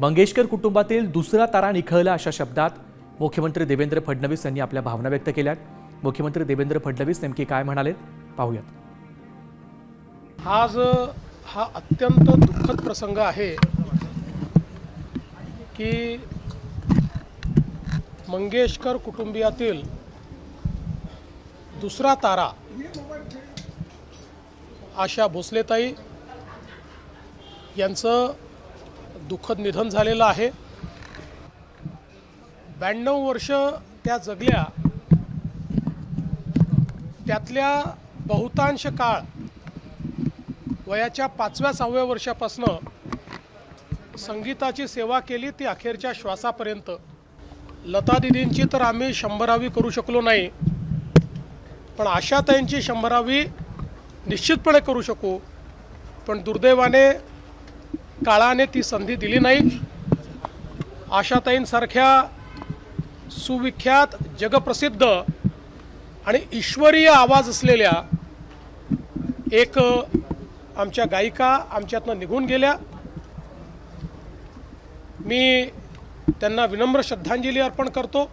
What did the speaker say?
मंगेशकर कुटुंबातील दुसरा तारा निखळला अशा शब्दात मुख्यमंत्री देवेंद्र फडणवीस यांनी आपल्या भावना व्यक्त केल्यात। मुख्यमंत्री देवेंद्र फडणवीस नेमके काय म्हणालेत पाहूयात। आज हा अत्यंत दुःखद प्रसंग आहे की मंगेशकर कुटुंबियातील दुसरा तारा आशा भोसलेताई यांचं दुःखद निधन झालेलं आहे। 92 वर्ष त्या जगल्या, त्यातल्या बहुतांश काळ वयाच्या 5व्या-6व्या वर्षापासून संगीताची सेवा केली, ती अखेरच्या श्वासापर्यंत। लता दीदींची तर आम्ही 100वी करू शकलो नाही, पण आशाताईंची 100वी निश्चितपणे करू शकू, पण दुर्दैवाने काळाने ती संधी दिली नाही। आशाताईंसारख्या सुविख्यात, जगप्रसिद्ध आणि ईश्वरीय आवाज असलेल्या एक आमच्या गायिका आमच्यातनं निघून गेल्या। मी त्यांना विनम्र श्रद्धांजली अर्पण करतो।